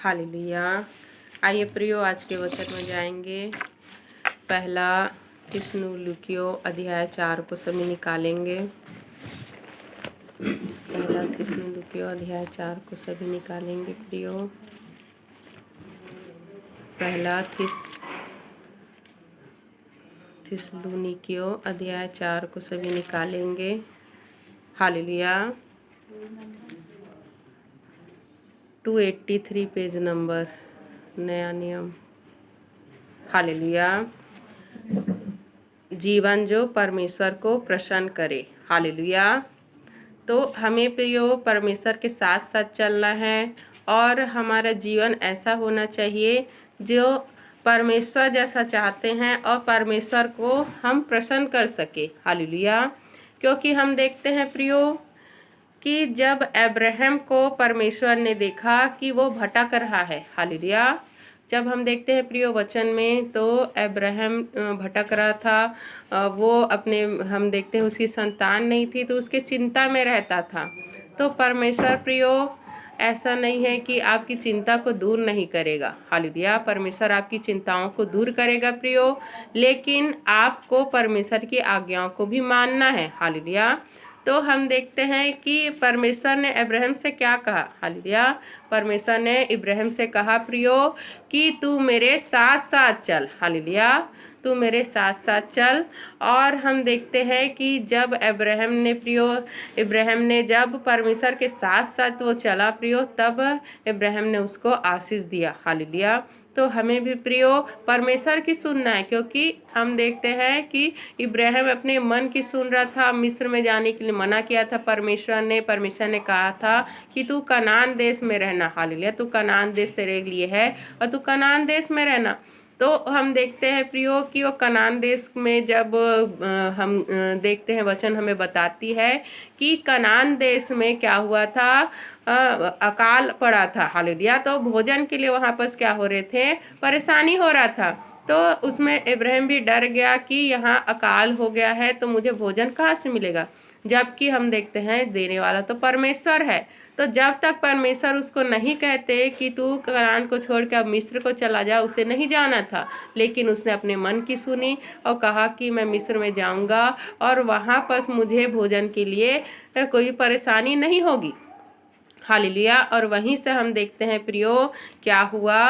Hallelujah. आइए प्रियो, आज के वचन में जाएंगे। पहला थिस्सलुनीकियों अध्याय 4 को सभी निकालेंगे। पहला थिस्सलुनीकियों अध्याय 4 को सभी निकालेंगे प्रियो। पहला थिस्सलुनीकियों अध्याय 4 को सभी निकालेंगे। हालेलुया। 283 पेज नंबर, नया नियम। हालेलुया। जीवन जो परमेश्वर को प्रसन्न करे। हालेलुया। तो हमें प्रियो परमेश्वर के साथ साथ चलना है और हमारा जीवन ऐसा होना चाहिए जो परमेश्वर जैसा चाहते हैं और परमेश्वर को हम प्रसन्न कर सके। हालेलुया। क्योंकि हम देखते हैं प्रियो कि जब अब्राहम को परमेश्वर ने देखा कि वो भटक रहा है। हालेलुया। जब हम देखते हैं प्रियो वचन में, तो अब्राहम भटक रहा था। वो अपने हम देखते हैं उसकी संतान नहीं थी, तो उसके चिंता में रहता था। तो परमेश्वर प्रियो ऐसा नहीं है कि आपकी चिंता को दूर नहीं करेगा। हालेलुया। परमेश्वर आपकी चिंताओं को दूर करेगा प्रियो, लेकिन आपको परमेश्वर की आज्ञाओं को भी मानना है। हालेलुया। तो हम देखते हैं कि परमेश्वर ने अब्राहम से क्या कहा। हालेलुया। परमेश्वर ने इब्राहिम से कहा प्रियो कि तू मेरे साथ साथ चल। हालेलुया। तू मेरे साथ साथ चल। और हम देखते हैं कि जब इब्राहिम ने जब परमेश्वर के साथ साथ वो चला प्रियो, तब इब्राहिम ने उसको आशीष दिया। हालेलुया। तो हमें भी प्रियो परमेश्वर की सुनना है, क्योंकि हम देखते हैं कि इब्राहिम अपने मन की सुन रहा था। मिस्र में जाने के लिए मना किया था परमेश्वर ने कहा था कि तू कनान देश में रहना। हालेलुया। तू कनान देश तेरे लिए है और तू कनान देश में रहना। तो हम देखते हैं प्रियो कि वो कनान देश में जब हम देखते हैं, वचन हमें बताती है कि कनान देश में क्या हुआ था, अकाल पड़ा था। हालेलुया। तो भोजन के लिए वहाँ पर क्या हो रहे थे, परेशानी हो रहा था। तो उसमें इब्राहिम भी डर गया कि यहाँ अकाल हो गया है, तो मुझे भोजन कहाँ से मिलेगा, जबकि हम देखते हैं देने वाला तो परमेश्वर है। तो जब तक परमेश्वर उसको नहीं कहते कि तू कनान को छोड़ के अब मिस्र को चला जा, उसे नहीं जाना था। लेकिन उसने अपने मन की सुनी और कहा कि मैं मिस्र में जाऊंगा और वहाँ पर मुझे भोजन के लिए कोई परेशानी नहीं होगी। हालेलुया। और वहीं से हम देखते हैं प्रियो क्या हुआ,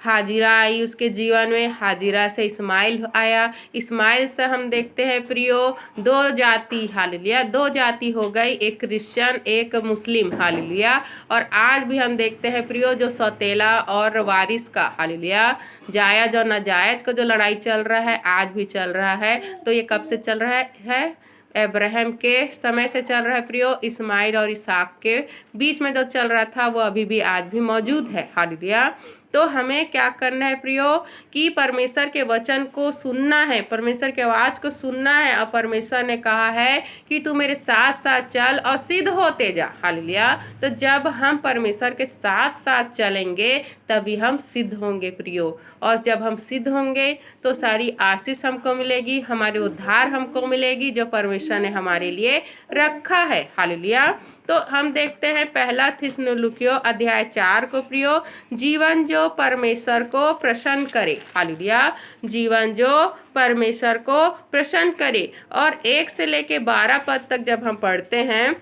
हाजिरा आई उसके जीवन में। हाजिरा से इस्माइल आया। इस्माइल से हम देखते हैं प्रियो दो जाति। हालेलुया। दो जाति हो गई, एक क्रिश्चियन एक मुस्लिम। हालेलुया। और आज भी हम देखते हैं प्रियो जो सौतेला और वारिस का, हालेलुया, जायज और नाजायज का जो लड़ाई चल रहा है, आज भी चल रहा है। तो ये कब से चल रहा है? अब्राहम के समय से चल रहा है प्रियो। इस्माइल और इसहाक के बीच में जो चल रहा था वो अभी भी आज भी मौजूद है। हालेलुया। तो हमें क्या करना है प्रियो कि परमेश्वर के वचन को सुनना है, परमेश्वर के आवाज़ को सुनना है। और परमेश्वर ने कहा है कि तू मेरे साथ साथ चल और सिद्ध होते जा। हालेलुया। तो जब हम परमेश्वर के साथ साथ चलेंगे तभी हम सिद्ध होंगे प्रियो। और जब हम सिद्ध होंगे तो सारी आशीष हमको मिलेगी, हमारे उद्धार हमको मिलेगी जो परमेश्वर ने हमारे लिए रखा है। हालेलुया। तो हम देखते हैं पहला थिस्सलुनीकियों अध्याय 4 को प्रियो, जीवन जो परमेश्वर को प्रसन्न करे। हालेलुया। जीवन जो परमेश्वर को प्रसन्न करे। और 1 से लेके 12 पद तक जब हम पढ़ते हैं,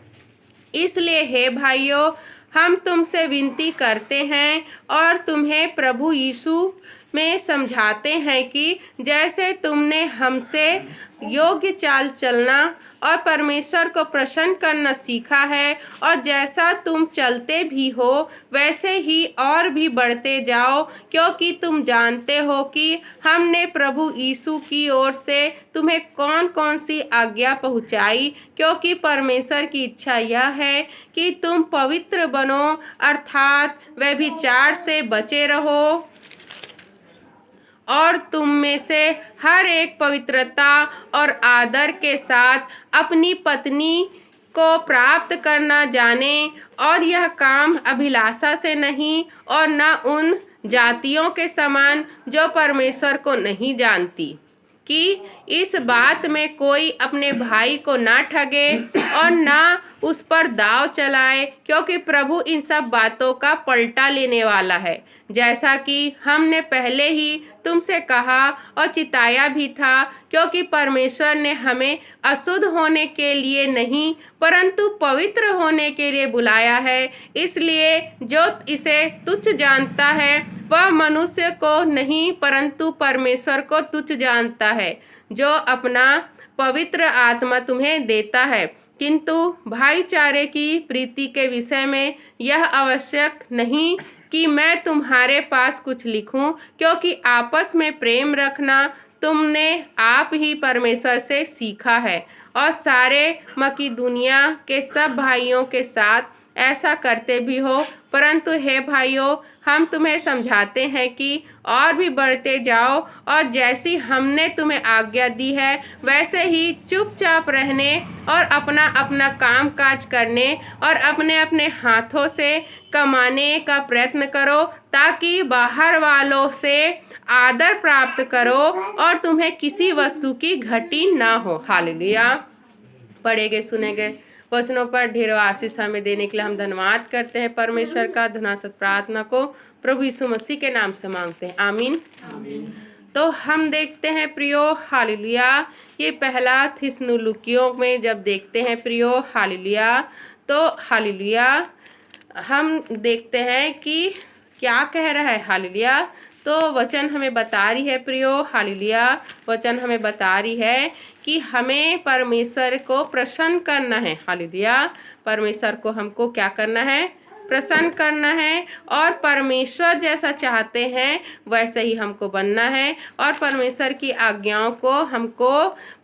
इसलिए हे भाइयों, हम तुमसे विनती करते हैं और तुम्हें प्रभु यीशु में समझाते हैं कि जैसे तुमने हमसे योग्य चाल चलना और परमेश्वर को प्रसन्न करना सीखा है, और जैसा तुम चलते भी हो वैसे ही और भी बढ़ते जाओ, क्योंकि तुम जानते हो कि हमने प्रभु यीशु की ओर से तुम्हें कौन कौन सी आज्ञा पहुंचाई। क्योंकि परमेश्वर की इच्छा यह है कि तुम पवित्र बनो, अर्थात व्यभिचार से बचे रहो, और तुम में से हर एक पवित्रता और आदर के साथ अपनी पत्नी को प्राप्त करना जाने। और यह काम अभिलाषा से नहीं और न उन जातियों के समान जो परमेश्वर को नहीं जानती, कि इस बात में कोई अपने भाई को ना ठगे और ना उस पर दाव चलाए, क्योंकि प्रभु इन सब बातों का पलटा लेने वाला है, जैसा कि हमने पहले ही तुमसे कहा और चिताया भी था। क्योंकि परमेश्वर ने हमें अशुद्ध होने के लिए नहीं परंतु पवित्र होने के लिए बुलाया है। इसलिए जो इसे तुच्छ जानता है वह मनुष्य को नहीं परंतु परमेश्वर को तुच्छ जानता है, जो अपना पवित्र आत्मा तुम्हें देता है। किंतु भाईचारे की प्रीति के विषय में यह आवश्यक नहीं कि मैं तुम्हारे पास कुछ लिखूं, क्योंकि आपस में प्रेम रखना तुमने आप ही परमेश्वर से सीखा है और सारे मकीदुनिया के सब भाइयों के साथ ऐसा करते भी हो। परंतु हे भाइयों, हम तुम्हें समझाते हैं कि और भी बढ़ते जाओ और जैसी हमने तुम्हें आज्ञा दी है वैसे ही चुपचाप रहने और अपना अपना काम काज करने और अपने अपने हाथों से कमाने का प्रयत्न करो, ताकि बाहर वालों से आदर प्राप्त करो और तुम्हें किसी वस्तु की घटी ना हो। हालेलुया। पढ़े गए सुने गए वचनों पर ढेरों आशीष हमें देने के लिए हम धन्यवाद करते हैं परमेश्वर का। धन्यवाद प्रार्थना को प्रभु यीशु मसीह के नाम से मांगते हैं, आमीन। तो हम देखते हैं प्रियो, हालेलुया, ये पहला थिस्सलुनीकियों में जब देखते हैं प्रियो, हालेलुया, तो हालेलुया हम देखते हैं कि क्या कह रहा है, हालेलुया। तो वचन हमें बता रही है प्रियो, हालेलुया, वचन हमें बता रही है कि हमें परमेश्वर को प्रसन्न करना है, हालेलुया। परमेश्वर को हमको क्या करना है, प्रसन्न करना है और परमेश्वर जैसा चाहते हैं वैसे ही हमको बनना है और परमेश्वर की आज्ञाओं को हमको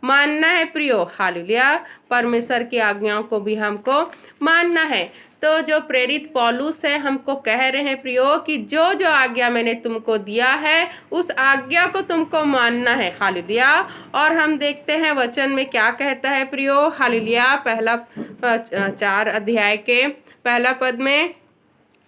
मानना है प्रियो, हालेलुया। परमेश्वर की आज्ञाओं को भी हमको मानना है। तो जो प्रेरित पौलुस है हमको कह रहे हैं प्रियो कि जो जो आज्ञा मैंने तुमको दिया है उस आज्ञा को तुमको मानना है, हालेलुया। और हम देखते हैं वचन में क्या कहता है प्रियो, हालेलुया। पहला 4 अध्याय के पहला पद में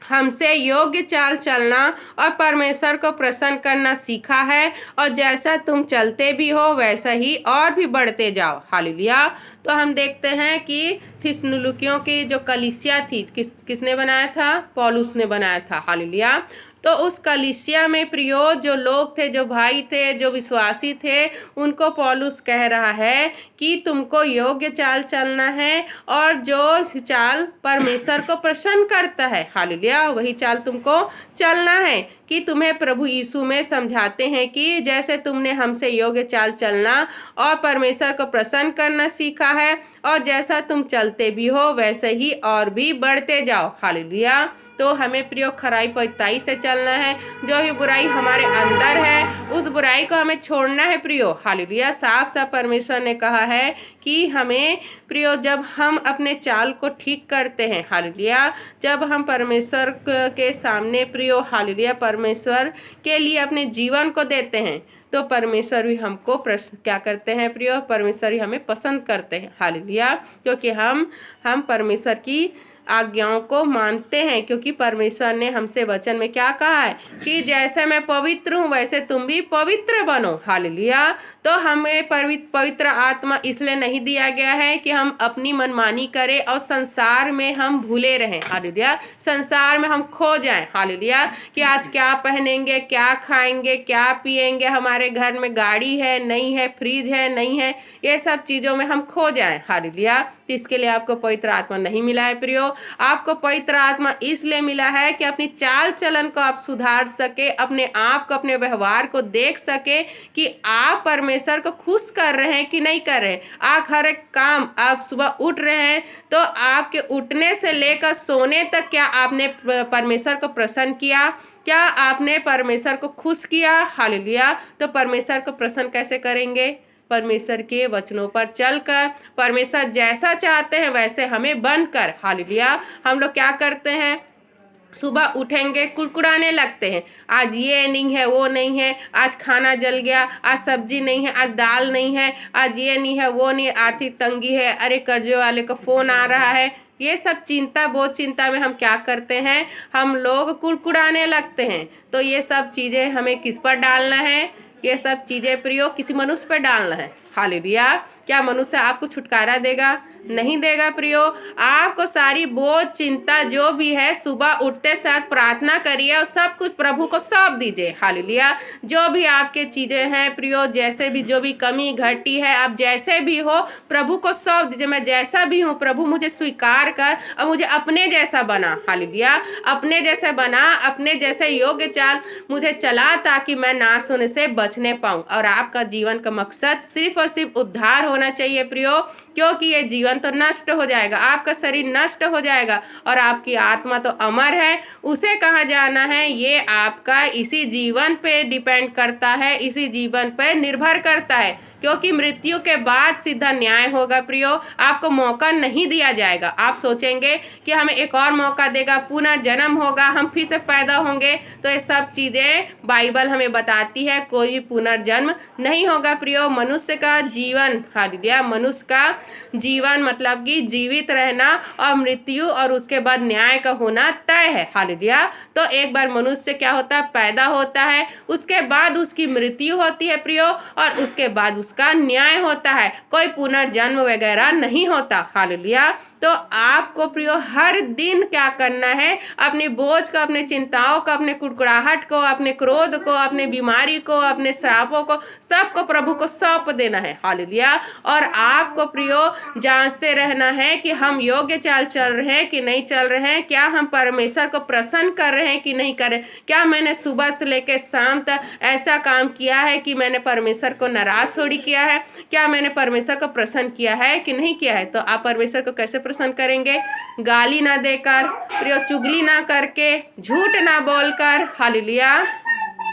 हमसे योग्य चाल चलना और परमेश्वर को प्रसन्न करना सीखा है, और जैसा तुम चलते भी हो वैसा ही और भी बढ़ते जाओ, हालेलुया। तो हम देखते हैं कि थिस्सलुनीकियों की जो कलीसिया थी किसने बनाया था, पौलुस ने बनाया था, हालेलुया। तो उस कलीसिया में प्रियो जो लोग थे, जो भाई थे, जो विश्वासी थे, उनको पौलुस कह रहा है कि तुमको योग्य चाल चलना है और जो चाल परमेश्वर को प्रसन्न करता है, हालेलुया, वही चाल तुमको चलना है। कि तुम्हें प्रभु यीशु में समझाते हैं कि जैसे तुमने हमसे योग्य चाल चलना और परमेश्वर को प्रसन्न करना सीखा है और जैसा तुम चलते भी हो वैसे ही और भी बढ़ते जाओ, हालेलुया। तो हमें प्रियो खराई पवित्रताई से चलना है। जो भी बुराई हमारे अंदर है उस बुराई को हमें छोड़ना है प्रियो, हालेलुया। साफ साफ परमेश्वर ने कहा है कि हमें प्रियो जब हम अपने चाल को ठीक करते हैं, हालेलुया, जब हम परमेश्वर के सामने प्रियो, हालेलुया, परमेश्वर के लिए अपने जीवन को देते हैं तो परमेश्वर भी हमको क्या करते हैं प्रियो, परमेश्वर ही हमें पसंद करते हैं, हालेलुया। क्योंकि हम परमेश्वर की आज्ञाओं को मानते हैं, क्योंकि परमेश्वर ने हमसे वचन में क्या कहा है कि जैसे मैं पवित्र हूँ वैसे तुम भी पवित्र बनो, हालेलुया। तो हमें पवित्र आत्मा इसलिए नहीं दिया गया है कि हम अपनी मनमानी करें और संसार में हम भूले रहें, हालेलुया, संसार में हम खो जाएं, हालेलुया, कि आज क्या पहनेंगे, क्या खाएंगे, क्या पिएंगे, हमारे घर में गाड़ी है नहीं है, फ्रिज है नहीं है, ये सब चीज़ों में हम खो जाएं, हालेलुया। इसके लिए आपको पवित्र आत्मा नहीं मिला है प्रियो। आपको पवित्र आत्मा इसलिए मिला है कि अपनी चाल चलन को आप सुधार सके, अपने आप को, अपने व्यवहार को देख सके कि आप परमेश्वर को खुश कर रहे हैं कि नहीं कर रहे हैं। आप हर एक काम, आप सुबह उठ रहे हैं तो आपके उठने से लेकर सोने तक क्या आपने परमेश्वर को प्रसन्न किया, क्या आपने परमेश्वर को खुश किया, हालेलुया। तो परमेश्वर को प्रसन्न कैसे करेंगे, परमेश्वर के वचनों पर चलकर, परमेश्वर जैसा चाहते हैं वैसे हमें बनकर, हालेलुया। हम लोग क्या करते हैं, सुबह उठेंगे कुड़कुड़ाने लगते हैं, आज ये नहीं है, वो नहीं है, आज खाना जल गया, आज सब्जी नहीं है, आज दाल नहीं है, आज ये नहीं है, वो नहीं है, आर्थिक तंगी है, अरे कर्जे वाले का फ़ोन आ रहा है। ये सब चिंता, बहुत चिंता में हम क्या करते हैं, हम लोग कुड़कुड़ाने लगते हैं। तो ये सब चीज़ें हमें किस पर डालना है, ये सब चीज़ें प्रियो किसी मनुष्य पर डालना है। हालेलुया। क्या मनुष्य आपको छुटकारा देगा? नहीं देगा प्रियो। आपको सारी बोझ चिंता जो भी है सुबह उठते साथ प्रार्थना करिए और सब कुछ प्रभु को सौंप दीजिए। हालेलुया। जो भी आपके चीज़ें हैं प्रियो, जैसे भी जो भी कमी घटी है, आप जैसे भी हो प्रभु को सौंप दीजिए। मैं जैसा भी हूँ प्रभु मुझे स्वीकार कर और मुझे अपने जैसा बना। हालेलुया। अपने जैसे बना, अपने जैसे योग्य चाल मुझे चला ताकि मैं नाश होने से बचने पाऊँ। और आपका जीवन का मकसद सिर्फ और सिर्फ उद्धार होना चाहिए प्रियो, क्योंकि ये जीवन तो नष्ट हो जाएगा, आपका शरीर नष्ट हो जाएगा और आपकी आत्मा तो अमर है। उसे कहाँ जाना है ये आपका इसी जीवन पे डिपेंड करता है, इसी जीवन पे निर्भर करता है, क्योंकि मृत्यु के बाद सीधा न्याय होगा प्रियो। आपको मौका नहीं दिया जाएगा। आप सोचेंगे कि हमें एक और मौका देगा, पुनर्जन्म होगा, हम फिर से पैदा होंगे। तो ये सब चीज़ें बाइबल हमें बताती है, कोई भी पुनर्जन्म नहीं होगा प्रियो। मनुष्य का जीवन, हालेलुया, मनुष्य का जीवन मतलब कि जीवित रहना और मृत्यु और उसके बाद न्याय का होना तय है। हालेलुया। तो एक बार मनुष्य क्या होता है? पैदा होता है, उसके बाद उसकी मृत्यु होती है प्रियो, और उसके बाद उसका न्याय होता है। कोई पुनर्जन्म वगैरह नहीं होता। हालेलुया। तो आपको प्रियो हर दिन क्या करना है? अपनी बोझ को, अपने चिंताओं को, अपने कुड़कुड़ाहट को, अपने क्रोध को, अपने बीमारी को, अपने श्रापों को, सबको प्रभु को सौंप देना है। हालेलुया। और आपको प्रियो जांचते रहना है कि हम योग्य चाल चल रहे हैं कि नहीं चल रहे हैं, क्या हम परमेश्वर को प्रसन्न कर रहे हैं कि नहीं कर रहे, क्या मैंने सुबह से लेकर शाम तक ऐसा काम किया है कि मैंने परमेश्वर को नाराज थोड़ी किया है, क्या मैंने परमेश्वर को प्रसन्न किया है कि नहीं किया है। तो आप परमेश्वर को कैसे प्रसन्न करेंगे? गाली ना देकर प्रियो, चुगली ना करके, झूठ ना बोलकर। हालेलुया।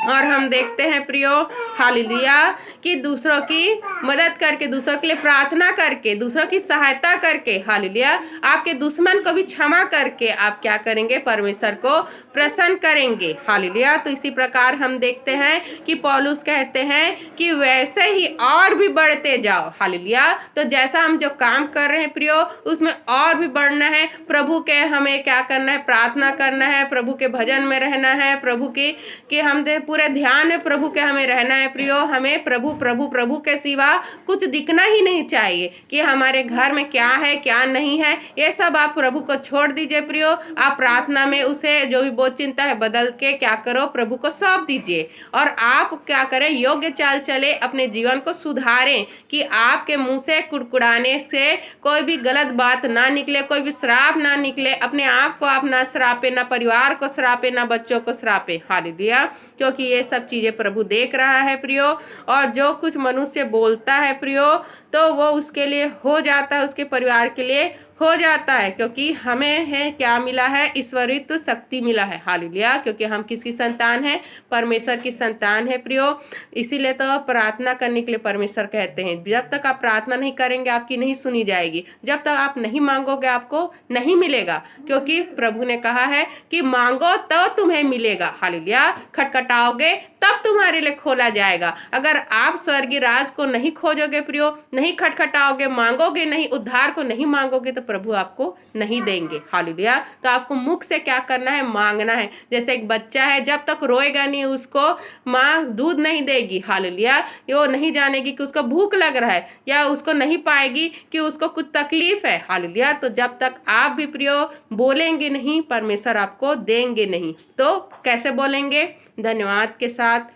और हम देखते हैं प्रियो, हालेलुया, कि दूसरों की मदद करके, दूसरों के लिए प्रार्थना करके, दूसरों की सहायता करके, हालेलुया, आपके दुश्मन को भी क्षमा करके आप क्या करेंगे? परमेश्वर को प्रसन्न करेंगे। हालेलुया। तो इसी प्रकार हम देखते हैं कि पौलुस कहते हैं कि वैसे ही और भी बढ़ते जाओ। हालेलुया। तो जैसा हम जो काम कर रहे हैं प्रियो, उसमें और भी बढ़ना है। प्रभु के हमें क्या करना है? प्रार्थना करना है, प्रभु के भजन में रहना है, प्रभु के हम पूरे ध्यान में प्रभु के हमें रहना है प्रियो। हमें प्रभु प्रभु प्रभु के सिवा कुछ दिखना ही नहीं चाहिए कि हमारे घर में क्या है क्या नहीं है। ये सब आप प्रभु को छोड़ दीजिए प्रियो। आप प्रार्थना में उसे जो भी बोझ चिंता है बदल के क्या करो? प्रभु को सौंप दीजिए। और आप क्या करें? योग्य चाल चले, अपने जीवन को सुधारें कि आपके मुंह से कुड़कुड़ाने से कोई भी गलत बात ना निकले, कोई भी श्राप ना निकले। अपने आप को आप ना श्रापे, ना परिवार को श्रापे, ना बच्चों को श्रापे। हालेलुया। क्योंकि ये सब चीज़ें प्रभु देख रहा है प्रियो। और जो कुछ मनुष्य बोलता है प्रियो, तो वो उसके लिए हो जाता है, उसके परिवार के लिए हो जाता है, क्योंकि हमें है क्या मिला है? ईश्वरित्व शक्ति मिला है। हालेलुया। क्योंकि हम किसकी संतान है? परमेश्वर की संतान है प्रियो। इसीलिए तो प्रार्थना करने के लिए परमेश्वर कहते हैं, जब तक आप प्रार्थना नहीं करेंगे आपकी नहीं सुनी जाएगी, जब तक आप नहीं मांगोगे आपको नहीं मिलेगा, क्योंकि प्रभु ने कहा है कि मांगो तो तुम्हें मिलेगा। हालेलुया। खटखटाओगे तब तुम्हारे लिए खोला जाएगा। अगर आप स्वर्गीय राज को नहीं खोजोगे प्रियो, नहीं खटखटाओगे, मांगोगे नहीं, उद्धार को नहीं मांगोगे, तो प्रभु आपको नहीं देंगे। हालेलुया। तो आपको मुख से क्या करना है? मांगना है। जैसे एक बच्चा है, जब तक रोएगा नहीं उसको माँ दूध नहीं देगी। हालेलुया। वो नहीं जानेगी कि उसको भूख लग रहा है, या उसको नहीं पाएगी कि उसको कुछ तकलीफ है। हालेलुया। तो जब तक आप भी प्रियो बोलेंगे नहीं, परमेश्वर आपको देंगे नहीं। तो कैसे बोलेंगे? धन्यवाद के साथ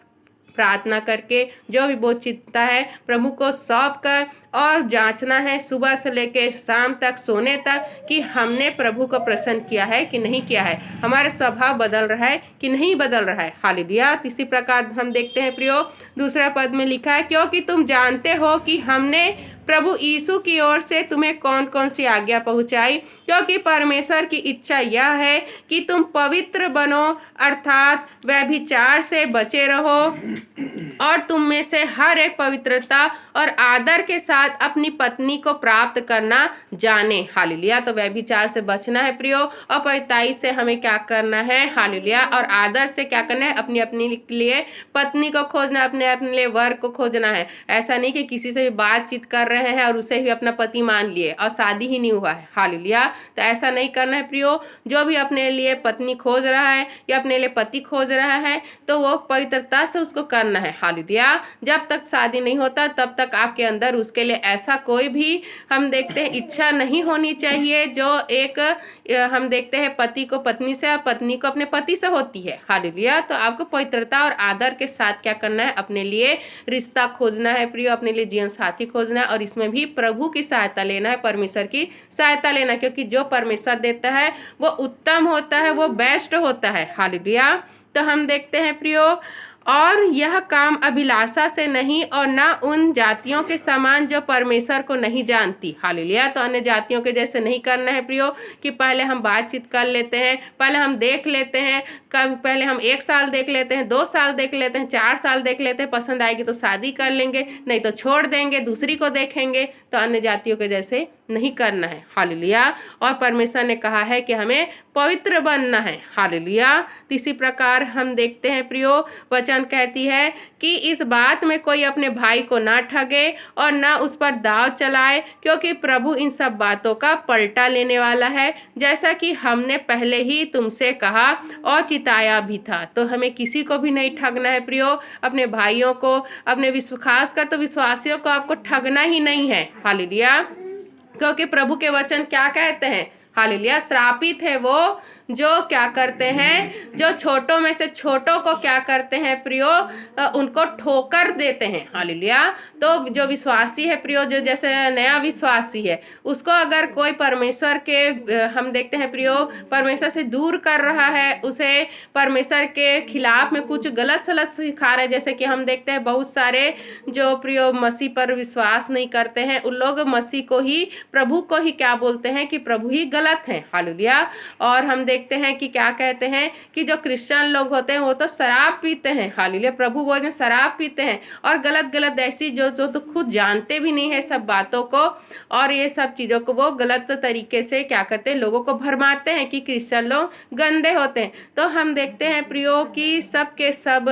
प्रार्थना करके, जो भी बोझ चिंता है प्रभु को सौंप कर, और जांचना है सुबह से लेकर शाम तक, सोने तक, कि हमने प्रभु को प्रसन्न किया है कि नहीं किया है, हमारा स्वभाव बदल रहा है कि नहीं बदल रहा है। हालेलुया। इसी प्रकार हम देखते हैं प्रियो, दूसरा पद में लिखा है, क्योंकि तुम जानते हो कि हमने प्रभु यीशु की ओर से तुम्हें कौन कौन सी आज्ञा पहुंचाई, क्योंकि परमेश्वर की इच्छा यह है कि तुम पवित्र बनो, अर्थात व्यभिचार से बचे रहो, और तुम में से हर एक पवित्रता और आदर के साथ साथ अपनी पत्नी को प्राप्त करना जाने। हालेलुया। तो व्यभिचार से बचना है प्रियो, और पवित्रता से हमें क्या करना है, हालेलुया, और आदर से क्या करना है, अपनी अपनी लिए पत्नी को खोजना, अपने अपने लिए वर को खोजना है। ऐसा नहीं कि किसी से भी बातचीत कर रहे हैं और उसे भी अपना पति मान लिए और शादी ही नहीं हुआ है। हालेलुया। तो ऐसा नहीं करना है प्रियो। जो भी अपने लिए पत्नी खोज रहा है या अपने लिए पति खोज रहा है तो वो पवित्रता से उसको करना है। हालेलुया। जब तक शादी नहीं होता तब तक आपके अंदर उसके लिए ऐसा कोई भी हम देखते हैं इच्छा नहीं होनी चाहिए जो एक हम देखते हैं पति को पत्नी से और पत्नी को अपने पति से होती है। हालेलुया। तो आपको पवित्रता और आदर के साथ क्या करना है, अपने लिए रिश्ता खोजना है प्रियो, अपने लिए जीवन साथी खोजना है, और इसमें भी प्रभु की सहायता लेना है, परमेश्वर की सहायता लेना है, क्योंकि जो परमेश्वर देता है वो उत्तम होता है, वो बेस्ट होता है। हालेलुया। तो हम देखते हैं प्रियो, और यह काम अभिलाषा से नहीं और न उन जातियों के समान जो परमेश्वर को नहीं जानती। हालेलुया। तो अन्य जातियों के जैसे नहीं करना है प्रियो, कि पहले हम बातचीत कर लेते हैं, पहले हम देख लेते हैं, कब पहले हम 1 साल देख लेते हैं, 2 साल देख लेते हैं, 4 साल देख लेते हैं, पसंद आएगी तो शादी कर लेंगे, नहीं तो छोड़ देंगे, दूसरी को देखेंगे। तो अन्य जातियों के जैसे नहीं करना है। हालेलुया। और परमेश्वर ने कहा है कि हमें पवित्र बनना है। हालेलुया। इसी प्रकार हम देखते हैं प्रियो, वचन कहती है कि इस बात में कोई अपने भाई को ना ठगे और ना उस पर दाव चलाए, क्योंकि प्रभु इन सब बातों का पलटा लेने वाला है, जैसा कि हमने पहले ही तुमसे कहा और चिताया भी था। तो हमें किसी को भी नहीं ठगना है प्रियो, अपने भाइयों को, अपने खासकर तो विश्वासियों को आपको ठगना ही नहीं है। हालेलुया। क्योंकि प्रभु के वचन क्या कहते हैं, हालेलुया, श्रापित है वो जो क्या करते हैं, जो छोटों में से छोटों को क्या करते हैं प्रियो, उनको ठोकर देते हैं। हालेलुया। तो जो विश्वासी है प्रियो, जो जैसे नया विश्वासी है, उसको अगर कोई परमेश्वर के हम देखते हैं प्रियो परमेश्वर से दूर कर रहा है, उसे परमेश्वर के खिलाफ में कुछ गलत सलत सिखा रहे हैं, जैसे कि हम देखते हैं बहुत सारे जो प्रियो मसीह पर विश्वास नहीं करते हैं, उन लोग मसीह को ही, प्रभु को ही क्या बोलते हैं कि प्रभु ही गलत है। हालेलुया। और हम देखते हैं कि क्या कहते हैं कि जो क्रिश्चियन लोग होते हैं वो तो शराब पीते हैं। हालेलुया। प्रभु बोलते हैं शराब पीते हैं, और गलत गलत ऐसी जो जो तो खुद जानते भी नहीं है सब बातों को, और ये सब चीज़ों को वो गलत तरीके से क्या करते हैं, लोगों को भरमाते हैं कि क्रिश्चियन लोग गंदे होते हैं। तो हम देखते हैं प्रियो कि सब के सब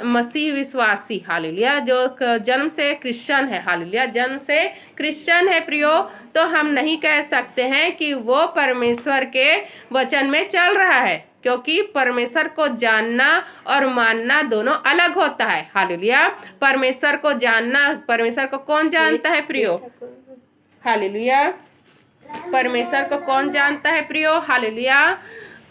मसीह विश्वासी, हालेलुया, जो जन्म से क्रिश्चियन है, हालेलुया, जन्म से क्रिश्चियन है प्रियो, तो हम नहीं कह सकते हैं कि वो परमेश्वर के वचन में चल रहा है, क्योंकि परमेश्वर को जानना और मानना दोनों अलग होता है। हालेलुया। परमेश्वर को जानना, परमेश्वर को कौन जानता है प्रियो, हालेलुया, परमेश्वर को कौन जानता है प्रियो, हालेलुया,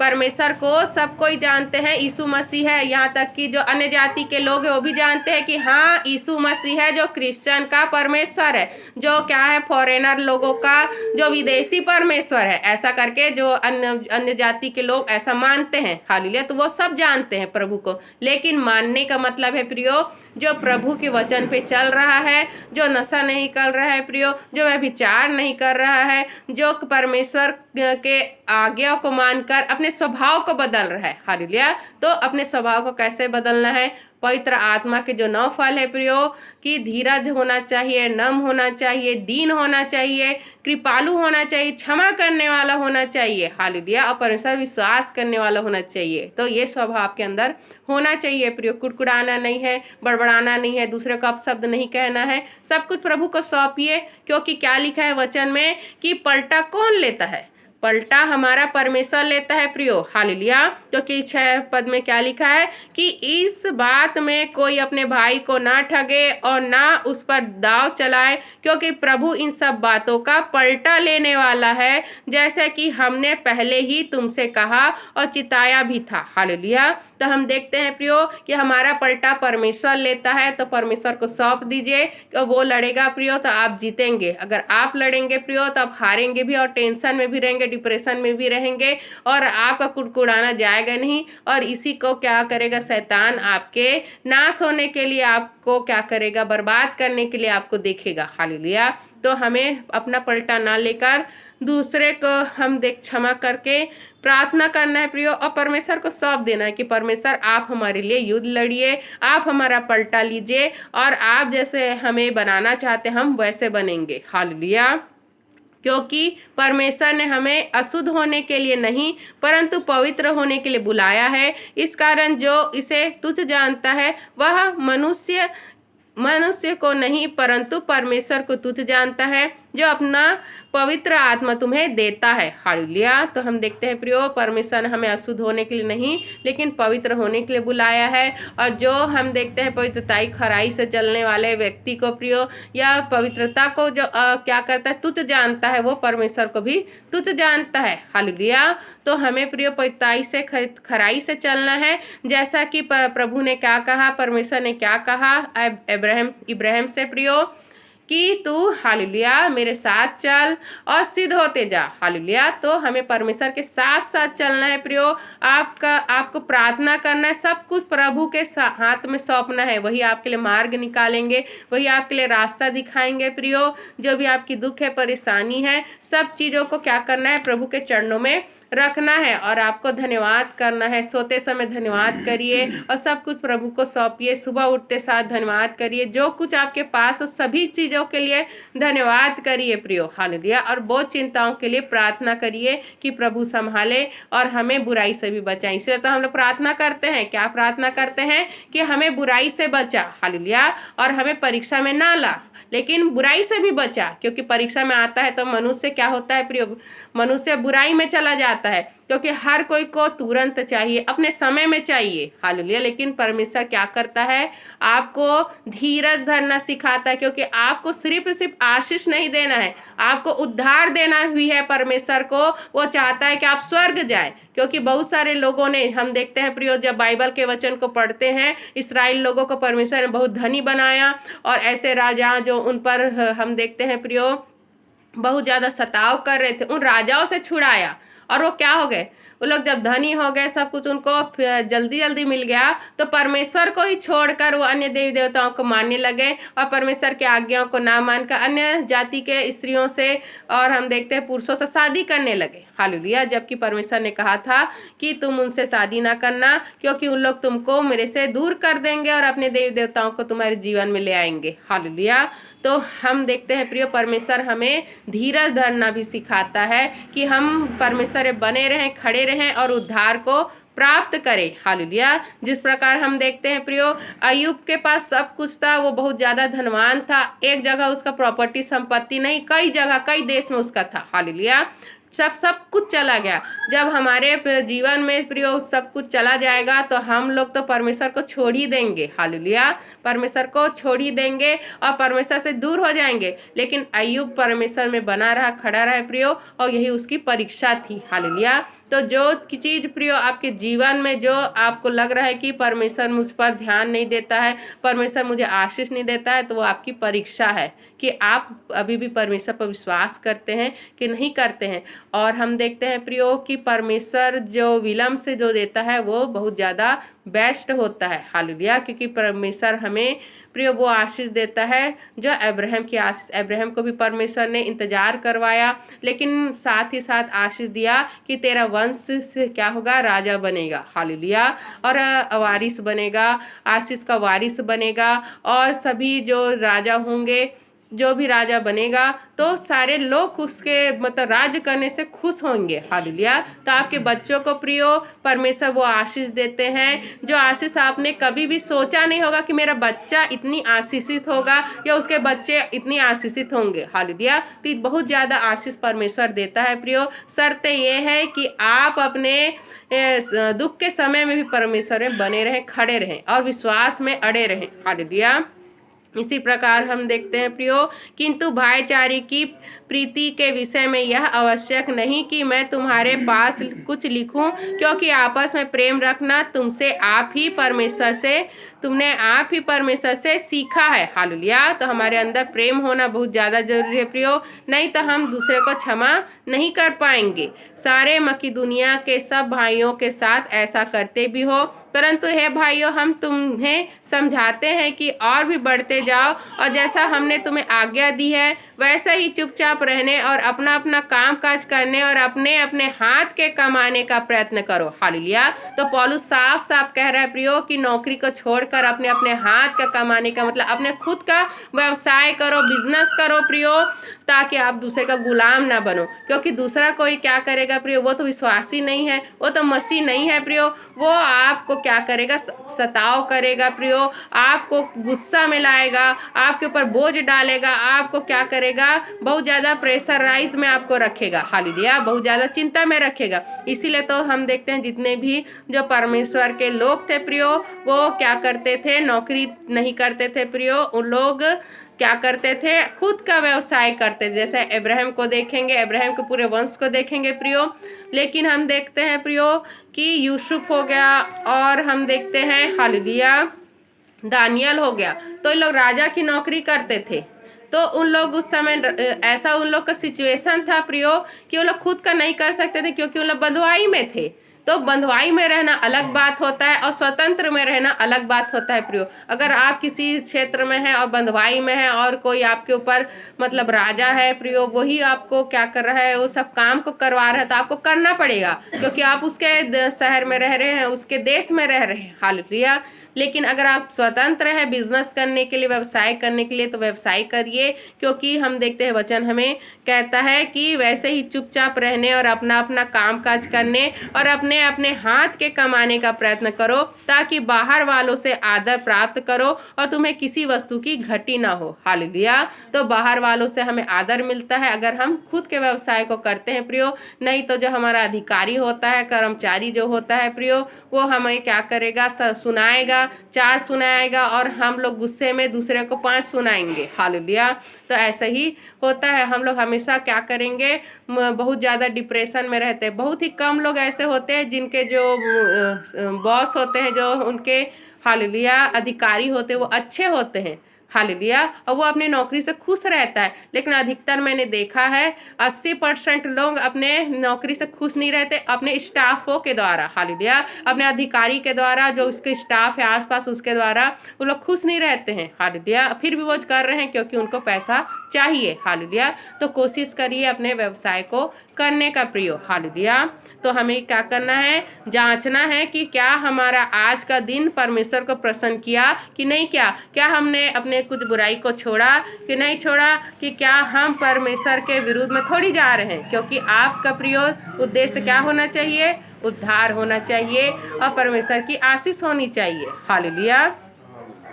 परमेश्वर को सब कोई जानते हैं, यीशु मसीह है, यहाँ तक कि जो अन्य जाति के लोग हैं वो भी जानते हैं कि हाँ यीशु मसीह है जो क्रिश्चियन का परमेश्वर है, जो क्या है फॉरेनर लोगों का जो विदेशी परमेश्वर है, ऐसा करके जो अन्य जाति के लोग ऐसा मानते हैं। हालेलुया। तो वो सब जानते हैं प्रभु को, लेकिन मानने का मतलब है प्रियो जो प्रभु के वचन पे चल रहा है, जो नशा नहीं कर रहा है प्रियो, जो व्यभिचार नहीं कर रहा है, जो परमेश्वर के आज्ञा को मानकर अपने स्वभाव को बदल रहा है। हालेलुया। तो अपने स्वभाव को कैसे बदलना है, पवित्र आत्मा के जो 9 फल है प्रियो, कि धीरज होना चाहिए, नम होना चाहिए, दीन होना चाहिए, कृपालु होना चाहिए, क्षमा करने वाला होना चाहिए। हालेलुया। और परमेश्वर विश्वास करने वाला होना चाहिए। तो ये स्वभाव आपके अंदर होना चाहिए प्रियो। कुड़कुड़ाना नहीं है, बड़बड़ाना नहीं है, दूसरे को अपशब्द नहीं कहना है, सब कुछ प्रभु को सौंपिए, क्योंकि क्या लिखा है वचन में कि पलटा कौन लेता है, पलटा हमारा परमेश्वर लेता है प्रियो। हालेलुया। क्योंकि 6 पद में क्या लिखा है कि इस बात में कोई अपने भाई को ना ठगे और ना उस पर दाव चलाए, क्योंकि प्रभु इन सब बातों का पलटा लेने वाला है, जैसे कि हमने पहले ही तुमसे कहा और चिताया भी था। हालेलुया। तो हम देखते हैं प्रियो कि हमारा पलटा परमेश्वर लेता है, तो परमेश्वर को सौंप दीजिए, वो लड़ेगा प्रियो तो आप जीतेंगे। अगर आप लड़ेंगे प्रियो तो आप हारेंगे भी, और टेंशन में भी रहेंगे, डिप्रेशन में भी रहेंगे, और आपका कुड़कुड़ाना जाएगा नहीं, और इसी को क्या करेगा शैतान, आपके नाश होने के लिए आपको क्या करेगा, बर्बाद करने के लिए आपको देखेगा। हालेलुया। तो हमें अपना पलटा ना लेकर दूसरे को हम क्षमा करके प्रार्थना करना है प्रियो, और परमेश्वर को सौंप देना है कि परमेश्वर आप हमारे लिए युद्ध लड़िए, आप हमारा पलटा लीजिए, और आप जैसे हमें बनाना चाहते हम वैसे बनेंगे। हालेलुया। क्योंकि परमेश्वर ने हमें अशुद्ध होने के लिए नहीं परंतु पवित्र होने के लिए बुलाया है। इस कारण जो इसे तुच्छ जानता है वह मनुष्य को नहीं परंतु परमेश्वर को तुच्छ जानता है, जो अपना पवित्र आत्मा तुम्हें देता है। हालेलुया। तो हम देखते हैं प्रियो, परमेश्वर ने हमें अशुद्ध होने के लिए नहीं लेकिन पवित्र होने के लिए बुलाया है। और जो हम देखते हैं पवित्रताई खराई से चलने वाले व्यक्ति को प्रियो, या पवित्रता को जो क्या करता है, तुच्छ जानता है, वो परमेश्वर को भी तुच्छ जानता है। हालेलुया। तो हमें प्रियो पवित्रताई से खराई से चलना है, जैसा कि प्रभु ने क्या कहा, परमेश्वर ने क्या कहा इब्राहिम से प्रियो, कि तू हालेलुया मेरे साथ चल और सिद्ध होते जा। हालेलुया। तो हमें परमेश्वर के साथ साथ चलना है प्रियो। आपको प्रार्थना करना है, सब कुछ प्रभु के हाथ में सौंपना है, वही आपके लिए मार्ग निकालेंगे, वही आपके लिए रास्ता दिखाएंगे प्रियो। जो भी आपकी दुख है, परेशानी है, सब चीज़ों को क्या करना है, प्रभु के चरणों में रखना है और आपको धन्यवाद करना है। सोते समय धन्यवाद करिए और सब कुछ प्रभु को सौंपिए। सुबह उठते साथ धन्यवाद करिए। जो कुछ आपके पास हो सभी चीज़ों के लिए धन्यवाद करिए प्रियो। हालेलुया। और बहुत चिंताओं के लिए प्रार्थना करिए कि प्रभु संभाले और हमें बुराई से भी बचाए। इसलिए तो हम लोग प्रार्थना करते हैं, क्या प्रार्थना करते हैं कि हमें बुराई से बचा। हालेलुया। और हमें परीक्षा में ना ला, लेकिन बुराई से भी बचा, क्योंकि परीक्षा में आता है तो मनुष्य क्या होता है प्रियो, मनुष्य बुराई में चला जाता है, क्योंकि हर कोई को तुरंत चाहिए, अपने समय में चाहिए। हालेलुया। लेकिन परमेश्वर क्या करता है, आपको धीरज धरना सिखाता है, क्योंकि आपको सिर्फ आशीष नहीं देना है, आपको उद्धार देना भी है। परमेश्वर को वो चाहता है कि आप स्वर्ग जाएं, क्योंकि बहुत सारे लोगों ने, हम देखते हैं प्रियो, जब बाइबल के वचन को पढ़ते हैं, इस्राएल लोगों को परमेश्वर ने बहुत धनी बनाया, और ऐसे राजा जो उन पर हम देखते हैं प्रियो बहुत ज़्यादा सताव कर रहे थे, उन राजाओं से छुड़ाया, और वो क्या हो गए, वो लोग जब धनी हो गए, सब कुछ उनको जल्दी जल्दी मिल गया, तो परमेश्वर को ही छोड़कर वो अन्य देवी देवताओं को मानने लगे, और परमेश्वर के आज्ञाओं को ना मानकर अन्य जाति के स्त्रियों से और हम देखते हैं पुरुषों से शादी करने लगे। हालेलुया। जबकि परमेश्वर ने कहा था कि तुम उनसे शादी ना करना, क्योंकि उन लोग तुमको मेरे से दूर कर देंगे और अपने देवी देवताओं को तुम्हारे जीवन में ले आएंगे। हालेलुया। तो हम देखते हैं प्रियो, परमेश्वर हमें धीरज धरना भी सिखाता है कि हम परमेश्वर बने रहें, खड़े रहें और उद्धार को प्राप्त करें। हालेलुया। जिस प्रकार हम देखते हैं प्रियो, अय्यूब के पास सब कुछ था, वो बहुत ज़्यादा धनवान था, एक जगह उसका प्रॉपर्टी संपत्ति नहीं, कई जगह कई देश में उसका था। हालेलुया। सब कुछ चला गया। जब हमारे जीवन में प्रियो सब कुछ चला जाएगा तो हम लोग तो परमेश्वर को छोड़ ही देंगे। हालेलुया। परमेश्वर को छोड़ ही देंगे और परमेश्वर से दूर हो जाएंगे। लेकिन अय्यूब परमेश्वर में बना रहा, खड़ा रहा प्रियो, और यही उसकी परीक्षा थी। हालेलुया। तो जो चीज़ प्रियो आपके जीवन में जो आपको लग रहा है कि परमेश्वर मुझ पर ध्यान नहीं देता है, परमेश्वर मुझे आशीष नहीं देता है, तो वो आपकी परीक्षा है कि आप अभी भी परमेश्वर पर विश्वास करते हैं कि नहीं करते हैं। और हम देखते हैं प्रियो कि परमेश्वर जो विलम्ब से जो देता है वो बहुत ज़्यादा बेस्ट होता है। हालेलुया। क्योंकि परमेश्वर हमें प्रियो वो आशीष देता है जो अब्राहम की आशीष, अब्राहम को भी परमेश्वर ने इंतजार करवाया, लेकिन साथ ही साथ आशीष दिया कि तेरा वंश से क्या होगा, राजा बनेगा। हालेलुया। और वारिस बनेगा, आशीष का वारिस बनेगा, और सभी जो राजा होंगे, जो भी राजा बनेगा तो सारे लोग उसके मतलब राज्य करने से खुश होंगे। हालेलुया। तो आपके बच्चों को प्रियो परमेश्वर वो आशीष देते हैं, जो आशीष आपने कभी भी सोचा नहीं होगा कि मेरा बच्चा इतनी आशीषित होगा या उसके बच्चे इतनी आशीषित होंगे। हालेलुया। तो बहुत ज़्यादा आशीष परमेश्वर देता है प्रियो। शर्त ये है कि आप अपने दुख के समय में भी परमेश्वर में बने रहें, खड़े रहें और विश्वास में अड़े रहें। हालेलुया। इसी प्रकार हम देखते हैं प्रियो, किंतु भाईचारे की प्रीति के विषय में यह आवश्यक नहीं कि मैं तुम्हारे पास कुछ लिखूं, क्योंकि आपस में प्रेम रखना तुमने आप ही परमेश्वर से सीखा है। हालेलुया। तो हमारे अंदर प्रेम होना बहुत ज़्यादा जरूरी है प्रियो, नहीं तो हम दूसरे को क्षमा नहीं कर पाएंगे। सारे मकीदुनिया के सब भाइयों के साथ ऐसा करते भी हो, परंतु हे भाइयों, हम तुम्हें समझाते हैं कि और भी बढ़ते जाओ, और जैसा हमने तुम्हें आज्ञा दी है वैसा ही चुपचाप रहने और अपना अपना काम काज करने और अपने अपने हाथ के कमाने का प्रयत्न करो। हालेलुया। तो पौलुस साफ साफ कह रहा है प्रियो कि नौकरी को छोड़कर अपने अपने हाथ का कमाने का मतलब अपने खुद का व्यवसाय करो, बिजनेस करो प्रियो, ताकि आप दूसरे का गुलाम ना बनो। क्योंकि दूसरा कोई क्या करेगा प्रियो, वो तो विश्वासी नहीं है, वो तो मसीह नहीं है प्रियो, वो आपको क्या करेगा, सताव करेगा प्रियो, आपको गुस्सा में लाएगा, आपके ऊपर बोझ डालेगा, आपको क्या करेगा, बहुत ज़्यादा प्रेशराइज में आपको रखेगा। हालेलुया। बहुत ज़्यादा चिंता में रखेगा। इसीलिए तो हम देखते हैं जितने भी जो परमेश्वर के लोग थे प्रियो, वो क्या करते थे, नौकरी नहीं करते थे प्रियो, उन लोग क्या करते थे, खुद का व्यवसाय करते थे। जैसे अब्राहम को देखेंगे, अब्राहम के पूरे वंश को देखेंगे प्रियो। लेकिन हम देखते हैं प्रियो कि यूसुफ हो गया, और हम देखते हैं हालेलुया दानियल हो गया, तो ये लोग राजा की नौकरी करते थे। तो उन लोग उस समय ऐसा उन लोग का सिचुएशन था प्रियो कि वो लोग खुद का नहीं कर सकते थे, क्योंकि उन लोग बंधुआई में थे। तो बंधुआई में रहना अलग बात होता है और स्वतंत्र में रहना अलग बात होता है प्रियो। अगर आप किसी क्षेत्र में हैं और बंधुआई में है और कोई आपके ऊपर मतलब राजा है प्रियो, वही आपको क्या कर रहा है, वो सब काम को करवा रहा है, तो आपको करना पड़ेगा, क्योंकि आप उसके शहर में रह रहे हैं, उसके देश में रह रहे हैं। हालेलुया। लेकिन अगर आप स्वतंत्र हैं बिजनेस करने के लिए, व्यवसाय करने के लिए, तो व्यवसाय करिए, क्योंकि हम देखते हैं वचन हमें कहता है कि वैसे ही चुपचाप रहने और अपना अपना काम काज करने और अपने अपने हाथ के कमाने का प्रयत्न करो, ताकि बाहर वालों से आदर प्राप्त करो और तुम्हें किसी वस्तु की घटी ना हो। हालेलुया। तो बाहर वालों से हमें आदर मिलता है अगर हम खुद के व्यवसाय को करते हैं प्रियो। नहीं तो जो हमारा अधिकारी होता है, कर्मचारी जो होता है प्रियो, वो हमें क्या करेगा, सुनाएगा, 4 सुनाएगा, और हम लोग गुस्से में दूसरे को 5 सुनाएंगे। हालेलुया। तो ऐसा ही होता है, हम लोग हमेशा क्या करेंगे, बहुत ज़्यादा डिप्रेशन में रहते हैं। बहुत ही कम लोग ऐसे होते हैं जिनके जो बॉस होते हैं, जो उनके हालेलुया अधिकारी होते हैं, वो अच्छे होते हैं। हालेलुया। और वो अपनी नौकरी से खुश रहता है। लेकिन अधिकतर मैंने देखा है 80% लोग अपने नौकरी से खुश नहीं रहते, अपने स्टाफों के द्वारा। हालेलुया। अपने अधिकारी के द्वारा, जो उसके स्टाफ है आसपास, उसके द्वारा वो लोग खुश नहीं रहते हैं। हालेलुया। फिर भी वो कर रहे हैं क्योंकि उनको पैसा चाहिए। हालेलुया। तो कोशिश करिए अपने व्यवसाय को करने का प्रियो। हालेलुया। तो हमें क्या करना है, जांचना है कि क्या हमारा आज का दिन परमेश्वर को प्रसन्न किया कि नहीं किया, क्या हमने अपने कुछ बुराई को छोड़ा कि नहीं छोड़ा, कि क्या हम परमेश्वर के विरुद्ध में थोड़ी जा रहे हैं। क्योंकि आपका प्रिय उद्देश्य क्या होना चाहिए, उद्धार होना चाहिए और परमेश्वर की आशीष होनी चाहिए। हालेलुया।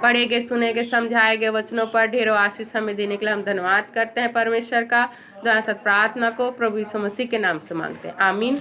पढ़े गए, सुने गए, समझाए गए वचनों पर ढेरों आशीष हमें देने के लिए हम धन्यवाद करते हैं परमेश्वर का। प्रार्थना को प्रभु यीशु मसीह के नाम से मांगते हैं। आमीन।